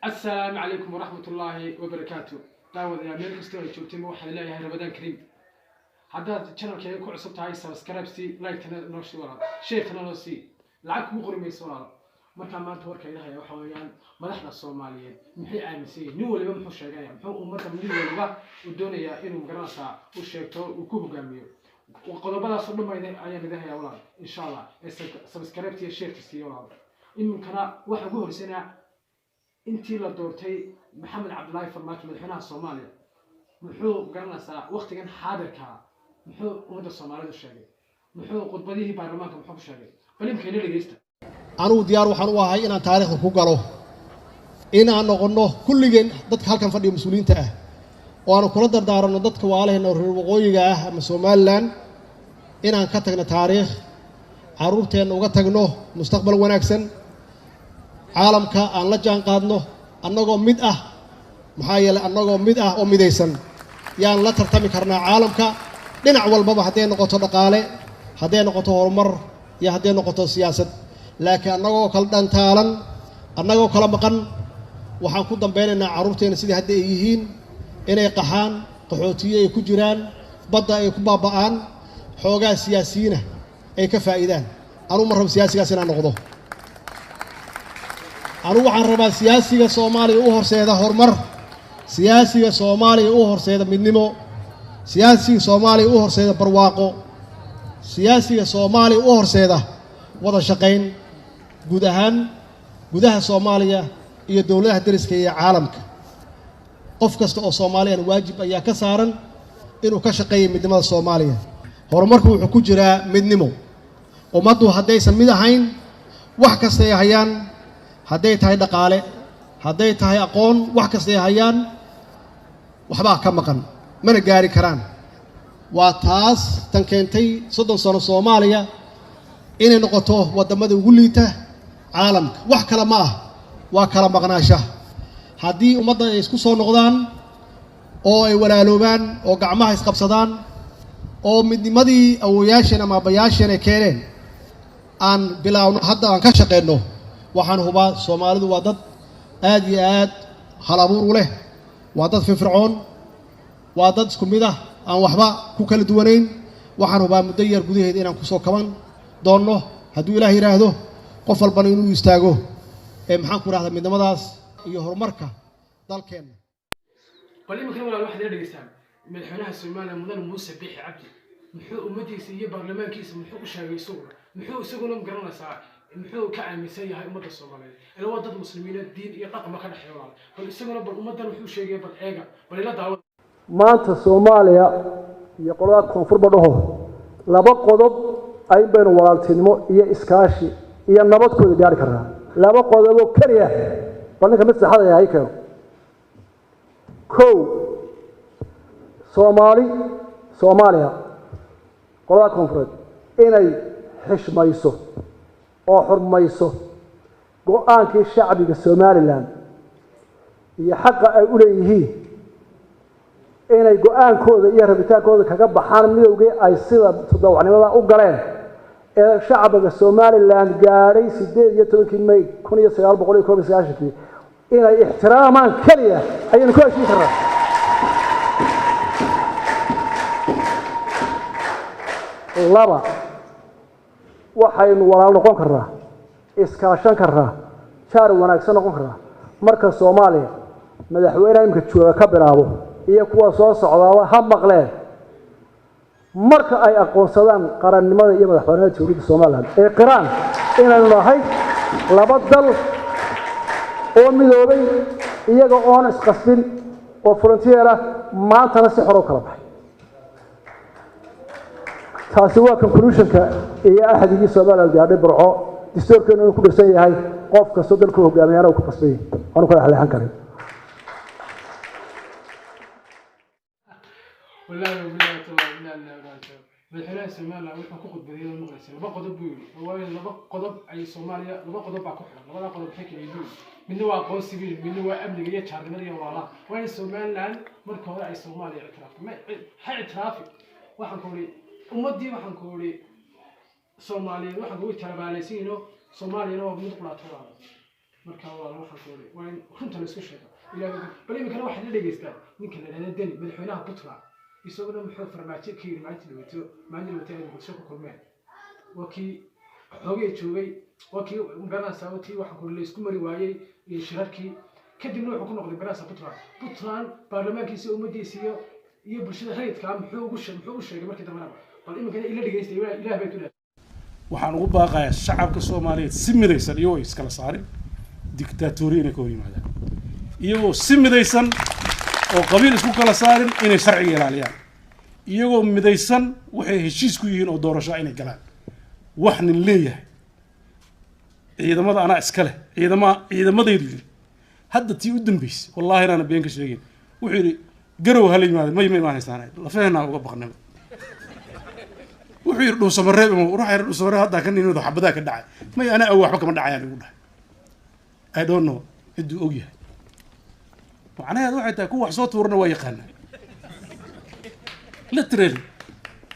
السلام عليكم ورحمة الله وبركاته. دعوة يا مير كستوي جوتين وحنا لا يا رمضان كريم. هذا channel كي يكون عصبت هاي سبسكرايب سي لايك تنا نوشي ورا شير تنا نوشي لعك مغري ميسورا marka maanta warka ilaahay waxa weeyaan madaxda Soomaaliyeed maxay aaminsan nin waliba muxuu sheegay muxuu ummadda mid waliba u doonaya inuu garanaysa u sheegto uu ku hogaamiyo qodobadaas oo dhameeyay ayaan idaahay walaal insha Allah subscribe iyo share tiisiyo walaal iminkana waxa ugu horseena intii la doortay Maxamed Cabdullaahi Farmaajo madaxweynaha Soomaaliya muxuu garanaysa waqtigan xaadirka muxuu ummadda Soomaaliyeed sheegay muxuu qodbadihii baarlamaanka muxuu sheegay balimkeena dhageysta أنا ديار وحنوها هاي أنا تاريخ الكوكالو إن أنا قلنا كل جن ضد هالكم فدي مسؤولين تأه وأنا كل دار إن ضد كواله إنه الرقوي جاه مسؤول لان إن أنا كتجنا تاريخ عروضه إنه كتجنا مستقبل ونكسن عالم كا أن لا جان قادنا أنه قوم مدأ محايل أنه قوم مدأ أو مديسن يعني لا ترتمي كرنا عالم كا لنعول بابا هدين نقطة دقالة هدين نقطة هرمر يا هدين نقطة سياسة لكن أنغو كلا دانتالن أنغو كلا مقن waxaan ku dambeynaa caruurteena sidii hadda ay yihiin inay qaxaan qaxootiye ay ku jiraan badda ay ku baaba'aan xoogaa siyaasiyiina ay ka faa'iidaan anu marrab siyaasigaas inaan noqdo anu waxaan rabaa siyaasiga Soomaaliya u horseeda horumar siyaasiga Soomaaliya u horseeda midnimo siyaasiga Soomaaliya u horseeda barwaaqo siyaasiga Soomaaliya u horseeda wada shaqayn guud ahaan gudaha Soomaaliya iyo dawladaha dariska iyo caalamka qof kasta oo Soomaaliyan waajib ayaa ka saaran inuu ka shaqeeyo midnimada Soomaaliya horumarku wuxuu ku jiraa midnimo ummaddu haddaysan mid ahayn wax kasta ay hayaan hadday tahay dhaqaale hadday tahay aqoon wax kasta ay hayaan waxba ka maqan mana gaari karaan waa taas tan keentay 30 sano Soomaaliya inay noqoto wadamada ugu liita caalamka wax kala ma ah waa kala maqnaashaha haddii ummadda ay isku soo noqdaan oo ay walaaloobaan oo gacmaha isqabsadaan oo midnimadii awooyaasheen ama aabbayaasheen ay keeneen aan bilaawno hadda aan ka shaqeyno waxaan hubaa Soomaalidu waa dad aad iyo aad hal abuur u leh waa dad firfircoon waa dad isku mid ah aan waxba ku kala duwanayn waxaan hubaa muddo yar gudaheed inaan ku soo kaban doonno hadduu Ilaahay yiraahdo qof walbana inuu istaago maxaan ku raahdaa midnimadaas iyo horumarka dalkeena qolimo kale walaal waxa dhageystaan madaxweynaha Soomaaliya Mudane Muuse Biixi Cabdi muxuu ummadiisa iyo baarlamaankiisa muxuu u sheegay muxuu isaguna garanaysaa muxuu ka aaminsan yahay ummadda Soomaaliyeed ee waa dad muslimiin diin iyo dhaqan ka dhaxeeyo walaal bal isaguna bal ummaddan wuxuu sheegay bal eega bal ila daawo maanta Soomaaliya iyo qolada koonfur badhaho laba qodob ay bayna walaaltinimo iyo iskaashi iyo nabadkooda gaari karnaa laba qodob oo kaliya banka mid saxada yahay karo Soomaaliya qolada koonfureed inay xishmayso oo xurmayso go'aankii shacbiga Soomaaliland iyo xaqa ay u leeyihiin inay go'aankooda iyo rabitaankooda kaga baxaan midowgii ay sida toddobaadnimada u galeen ee shacbiga Soomaaliland gaaray 18 May 1991 inay ixtiraamaan kaliya ayaan ku heshiin karnaa laba waxaynu walaal noqon karnaa iskaashan karnaa jaar wanaagsan noqon karnaa marka Soomaaliya madaxweynaha imka jooga ka bilaabo iyo kuwa soo socdaaba ha maqleen marka ay aqoonsadaan qarannimada iyo madaxbannaanida dowladda Soomaaliland ee qiraan inaynu nahay laba dal oo midoobay iyaga oo aan isqasbin oo frontier ah maantana si xor u kala baxay taasi waa conclusionka iyo ahdigii Soomaaliland gaadhay burco dastuurkeenu inuu ku dhisan yahay qof kasta dalka hogaamiyana uu ku qasbay aanu kala xaleexan karin والله madaxweynaha Soomaaliya wuxuu ku qodbadiyay maqlaysan laba qodob buu yiri laba qodob ay Soomaaliya laba qodob baa ku xiran labada qodob waxay kala yihiin midna waa aqoon civil midna waa amniga iyo jaarnimada iyo walaalaha waa Soomaaliland marka hore ay Soomaaliya ictiraafi waxaan ku yiri ummadii waxaan ku yiri Soomaaliya waxaan ku talabaalaysiino Soomaaliya waa mid qulaatay marka waa lagu xaqooday waa in runta la isku sheego ilaa bal imikana waxaa la dhegeystaa ninka la yidhahda deni madaxweynaha puntland isaguna muxuu farmaajo ka yiri maalintii wata ay bulsho ku kulmeen waa kii xoogay joogay waa kii garanaysaa watii waxa ku la isku mari waayey iyo shirarkii kadibna wuxuu ku noqday garanaysaa puntland baarlamaankiisa ummadiisa iyo bulshada rayidka muxuu u sheegay markii dambana bal imikana ila dhegeystay ilaah bay ku dhahay waxaan ugu baaqayaa shacabka Soomaaliyeed si midaysan iyagoo iskala saarin dictatoriyada inay ka yimaadaan iyagoo si midaysan oo qabiil isku kala saarin inay sharciga ilaaliyaan iyagoo midaysan waxay heshiis ku yihiin oo doorasho inay galaan wax nin leeyahay ciidamada ana iska leh ciidamadaydu hadda tii u dambeysay wallahi inaan been ka sheegin wuxuu yiri garow hal yimaado ma imaanaysan la fahna uga baqnay wuxuu yiri dhuusamareeb hadda kan inuu xabada ka dhacay ma ana waxba kama dhacayaan ugu dhahay I don't know ciduu og yahay macnaheedu waxay tahay kuwa wax soo tuurna waa yaqaanaa literally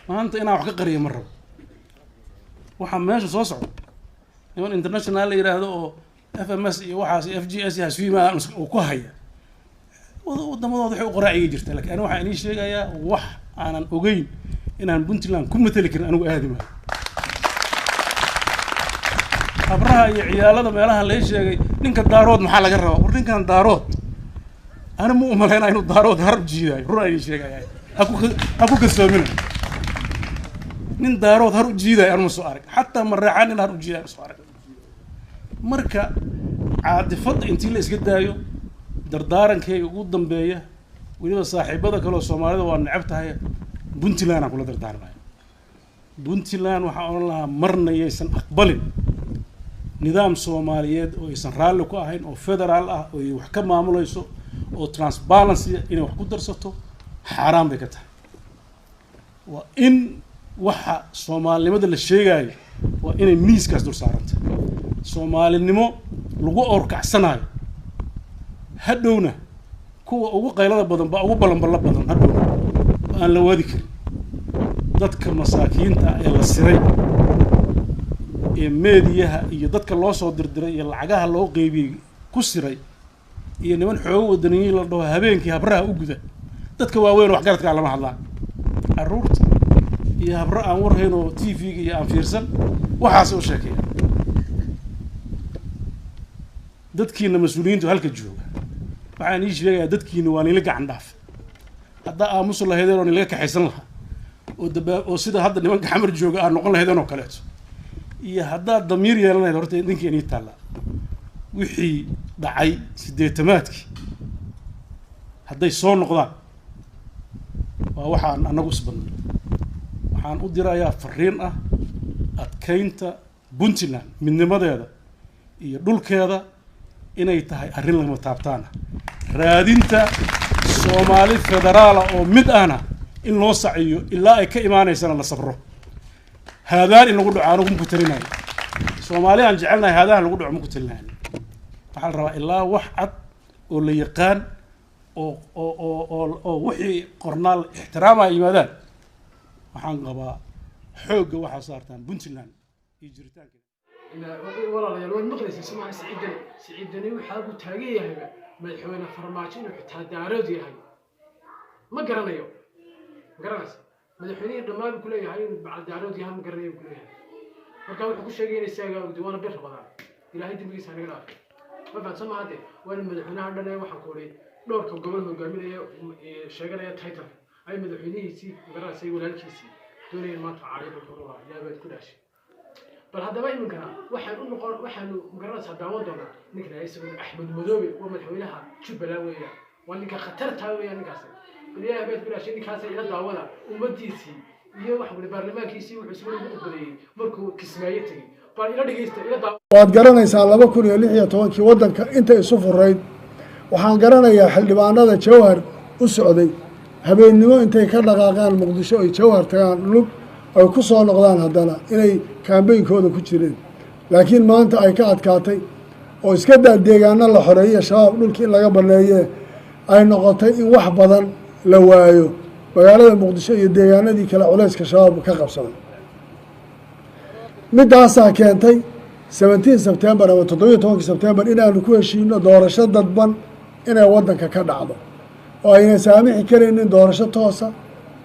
maanta inaan wax ka qariyo ma rabo waxaa meesha soo socda niman international la yiraahdo oo FMS iyo waxaas FGS iyo SVMA oo ku haya wadamadooda waxay u qoraaciga jirta laakiin ana waxaan inii sheegayaa wax aanan ogeyn inaan Puntland ku matali karin anigu aadi maayo abraha iyo ciyaalada meelaha la sheegay ninka daarood maxaa laga rabaa war ninkan daarood ana mu umaleynaa inuu daarood harb jiiday run ay sheegayaan aku kalsoomina nin daarood har u jiiday aan soo arag hatta marraxan in har u jiiday soo arag marka caadifada intii la iska daayo dardaarankay ugu dambeeya waliba saaxiibada kale oo Soomaalida waa necab tahay Puntland aan kula dardaarmay Puntland waxa oran lahaa marna aysan aqbalin nidaam Soomaaliyeed oo aysan raali ku ahayn oo federaal ah oo wax ka maamulayso oo transparency inay wax ku darsato xaraam bay ka tahay waa in waxa Soomaalinimada la sheegayo waa inay miiskaas dul saaranta Soomaalinimo lagu orkacsanayo hadhowna kuwa ugu qaylada badan ba ugu balanbala badan hadhowna aan la wadi karin dadka masaakiinta ee la siray ee meediyaha iyo dadka loo soo dirdiray iyo lacagaha loo qeybiyay ku siray iyo niman xoog wadaniyiin la dhaho habeenkii habraha u guda dadka waaweyn wax garadka lama hadlaan aruurta iyo habra aan warhayn oo TV-ga iyo aan fiirsan waxaas u sheekaya dadkiina mas'uuliyiintu halka jooga waxaan ii sheegayaa dadkiina waa nila gacan dhaaf hadda aamus lahaydeen oo nila ka xaysan lahaa oo sida hadda nimanka xamar jooga aan noqon lahaydeen oo kaleeto iyo hadda damiir yeelanayd horta idinka inii taala wixii dhacay 80-maadkii hadday soo noqdaan waa waxaan anagu isbadnay waxaan u dirayaa fariin ah adkeynta Puntland midnimadeeda iyo dhulkeeda inay tahay arrin lama taabtaan raadinta Soomaali federaal oo mid ahna in loo saciyo ilaa ay ka imaanaysana la sabro هذان اللي قلوا عنهم مكترينين Soomaaliya aan jecelnahay hadaha lagu dhaco ku tilnaan waxa la rabaa ilaa wax cad oo la yaqaan oo wixii qornaal ixtiraam ay yimaadaan waxaan qabaa xooga waxa saartaan Puntland iyo jiritaanka walaalayaal waan maqlaysaa Soomaali Siciidani waxa uu taagan yahay madaxweyne farmaajo inuu xitaa daarood yahay ma garanayo madaxweynaha dhammaan ku leeyahay in bacad daarood yahay ma garanayo ku leeyahay marka wuxuu ku sheegay in isaga uu diiwaan bir badan ilaahay dibgiisa naga dhaaf ma fahamsan ma hadee waan madaxweynaha dhanay waxaan ku oray dhowrka gobol hogaaminaya sheeganaya title ay madaxweynihiisii garaasay walaalkiisii doonayeen maanta caarido korora yaabaad ku dhaashay bal haddaba imankana waxaanu magaranaysaa daawan doonaa ninka isagu Axmed Madoobe oo madaxweynaha Jubbaland weeyaan waa ninka khatarta weeyaan ninkaas ilaahay baad ku dhaashay ninkaas ila daawada ummadiisii iyo wax wali baarlamaankiisii wuxuu isku qodbayay markuu Kismaayo tagay bal ila dhageysta ila waad garanaysaa 2016 wadanka inta isu furayd waxaan garanayaa xildhibaanada Jawhar u socday habeennimo intay ka dhaqaaqaan Muqdisho ay Jawhar tagaan lug ay ku soo noqdaan haddana inay kaambeynkooda ku jireen laakiin maanta ay ka adkaatay oo iska daa deegaano la xoreeyay shabaab dhulkii laga baneeyay ay noqotay in wax badan la waayo magaalada Muqdisho iyo deegaanadii kala culayska shabaab ka qabsaday midaasaa keentay 17 Sebtembar ama 17 Sebtembar inaanu ku heshiino doorasho dadban inay waddanka ka dhacdo oo ayna saamixi karaynin doorasho toosa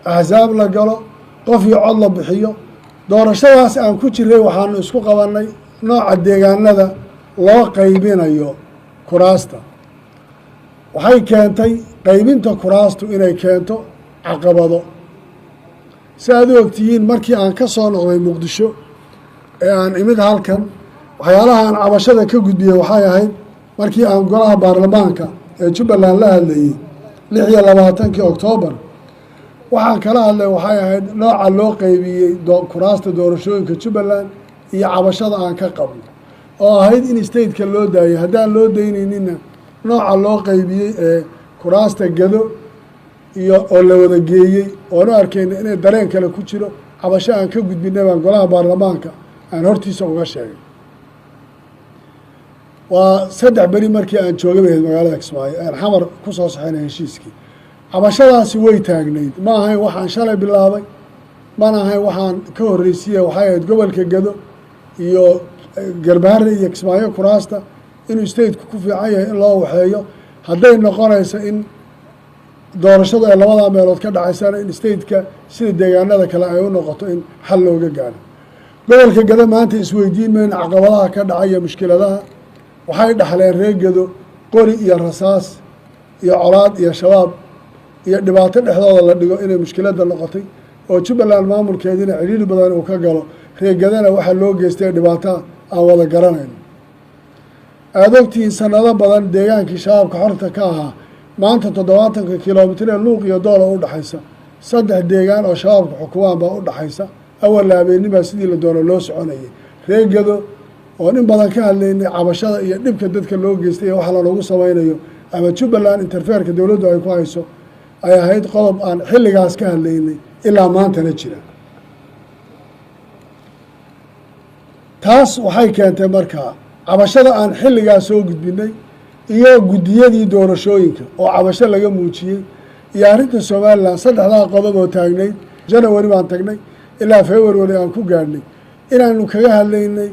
axsaab la galo qof iyo cod la bixiyo doorashadaas aan ku jiray waxaanu isku qabannay nooca deegaanada loo qaybinayo kuraasta waxay keentay qaybinta kuraastu inay keento caqabado si aad u ogtihiin markii aan ka soo noqday muqdisho ee aan imid halkan waxyaalaha aan cabashada ka gudbiyey waxay ahayd markii aan golaha baarlamaanka ee Jubbaland la hadlayay 26 Oktoobar waxaan kala hadlay waxay ahayd nooca loo qaybiyey kuraasta doorashooyinka Jubbaland iyo cabashada aan ka qabno oo ahayd in state-ka loo daayay haddaan loo daynayninna nooca loo qaybiyey ee kuraasta gado iyo oo la wada geeyey oonu arkayna inay dareen kale ku jiro cabasho aan ka gudbinay baan golaha baarlamaanka aan hortiisa uga sheegay waa 3 beri markii aan joogay bayd magaalada Kismaayo aan xamar ku soo saxaynay heshiiskii cabashadaasi way taagnayd ma ahayn waxaan shalay bilaabay mana ahayn waxaan ka horreysiyay waxay ahayd gobolka gado iyo garbaare iyo Kismaayo kuraasta inuu state-ku ku fiican yahay in loo waxeeyo hadday noqonayso in doorashadu ay labada meelood ka dhacaysana in state-ka sida deegaanada kale ay u noqoto in xal looga gaaro gobolka gado maanta isweydiin mayno caqabadaha ka dhacaya mushkiladaha waxay dhaxleen reer gado qori iyo rasaas iyo colaad iyo shabaab iyo dhibaato dhexdooda la dhigo inay mushkiladda noqotay oo Jubbaland maamulkeedina ciriiri badan uu ka galo reer gadana waxa loo geystay dhibaato aan wada garanayno aad ogtihiin sanado badan deegaankii shabaabka xorta ka ahaa maanta 70 kiiloomitir ee luuq iyo doola u dhaxaysa 3 deegaan oo shabaabka xukumaan baa u dhaxaysa awal habeenimo sidii la doono loo soconayay reer gado oo in badan ka hadlaynay cabashada iyo dhibka dadka loo geystay waxa la lagu samaynayo ama Jubbaland interferka dawladdu ay ku hayso ay ahayd qodob aan xilligaas ka hadlaynay ilaa maantana jira taas waxay keentay markaa cabashada aan xilligaas soo gudbinay iyo gudiyadii doorashooyinka oo cabasho laga muujiyey iyo arrinta Somaliland 3 qodob oo taagnayd January baan tagnay ilaa February aan ku gaadhnay inaanu kaga hadlaynay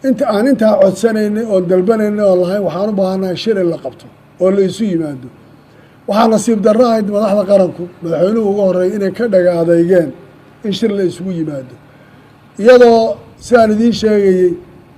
inta codsanaynay oo dalbanaynay oo lahayn waxaan u baahanahay shir in la qabto oo la isu yimaado waxaa nasiib darro ahayd madaxda qaranku madaxweynuhu ugu horreeyay inay ka dhaga adeegeen in shir la isugu yimaado iyadoo sidaan idiin sheegayey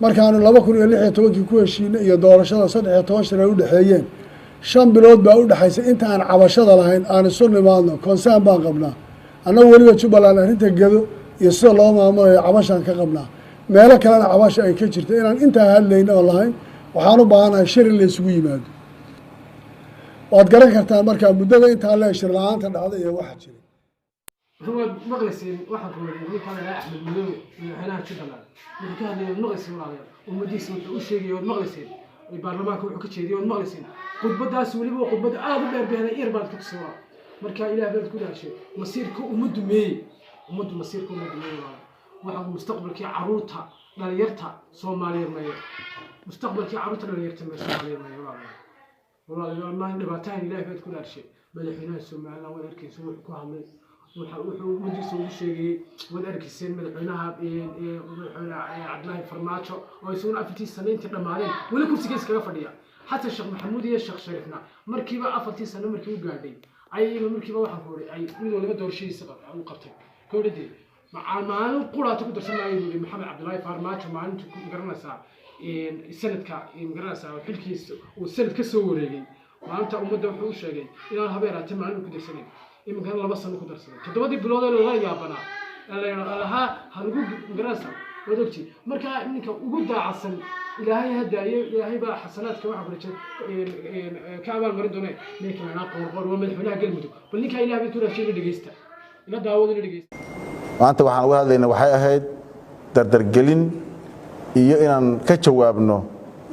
markaanu 2016 ku heshiinay iyo doorashada 13 shir ay u dhaxeeyeen 5 bilood baa u dhaxaysa inta aan cabashada lahayn aan isu nimaadno concern baan qabnaa annagu weliba Jubbaland arrinta gado iyo sida loo maamulayo cabashaan ka qabnaa meelo kalena cabasho ay ka jirto inaan intaa hadlayno oo lahayn waxaan u baahanahay shir la isugu yimaado waad garan kartaa markaa muddada intaa la shir la'aanta dhacday iyo waxa jiray هو مغلسين واحد من كان أحمد ملوي هنا Jubbaland wuxuu ka hadlayay maqlisiin walaalayaal ummadiisa wuxuu u sheegay maqlisiin baarlamaanka wuxuu ka jeediyay maqlisiin khudbadaas waliba khudbad aad u dheer bixinay irbaad ka soo marka ilaahay baad ku daashay masiirka ummaddu masiirka ummaddu waxa mustaqbalkii caruurta dhalinyarta Soomaaliyeed meeyo mustaqbalkii caruurta dhalinyarta Soomaaliyeed meeyo walaalayaal ma dhibaataan ilaahay baad ku daashay madaxweynaha Soomaaliland waa arkaysa wuxuu ku hadlay wuxuu mujisa ugu sheegay wada arkiseen madaxweynaha Cabdullaahi Farmaajo oo isaguna 4 sano intii dhamaadeen wali kursigiisa kaga fadhiya xataa Sheekh Maxamuud iyo Sheekh Shariifna markiiba 4 sano markii uu gaadhay ay markiiba waxa ku horay ay mid waliba doorashadiisa u qabtay koodhadii maalin quraata ku darsanayay Maxamed Cabdullaahi Farmaajo maalintii ku garanaysaa sanadka garanaysaa xilkiisa uu sanad ka soo wareegay maalinta ummadda wuxuu u sheegay inaan habeeraatay maalin ku darsanay imkan 2 sano ku darsaday 7 bilood oo la yaabana halgu garasa wadogti marka ninka ugu daacsan ilaahay hadaayo ilaahay baa xasanaadka waxa barajay ka abaal marin doonay ninka ana qorqor waa madaxweynaha galmudug bal ninka ilaahay tuu raashay dhageysta ila daawado dhageysta maanta waxaan uga hadlaynaa waxay ahayd dardargelin iyo inaan ka jawaabno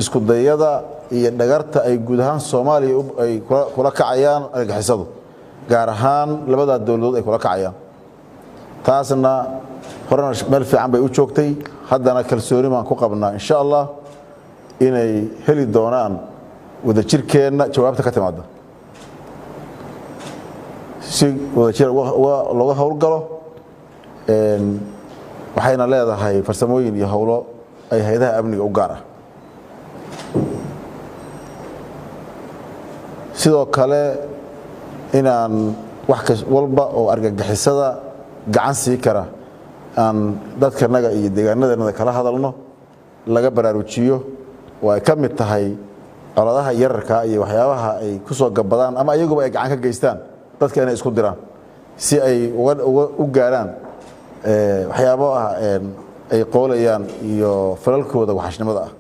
isku dayada iyo dhagarta ay guud ahaan Soomaaliya ay kula kacayaan argagixisadu gaar ahaan labada dawladood ay kula kacayaan taasna horena meel fiican bay u joogtay haddana kalsooni baan ku qabnaa insha Allah inay heli doonaan wada jirkeena jawaabta ka timaada si wada jir looga howlgalo waxayna leedahay farsamooyin iyo howlo ay hay'adaha amniga u gaar ah. sidoo kale inaan wax walba oo argagixisada gacan sii kara aan dadkanaga iyo deegaanadeenada kala hadalno laga baraarujiyo oo ay ka mid tahay coladaha yararka iyo waxyaabaha ay ku soo gabadaan ama ayaguba ay gacan ka geystaan dadka inay isku diraan si ay u gaaraan waxyaabaha ay qoolayaan iyo falalkooda waxashnimada ah.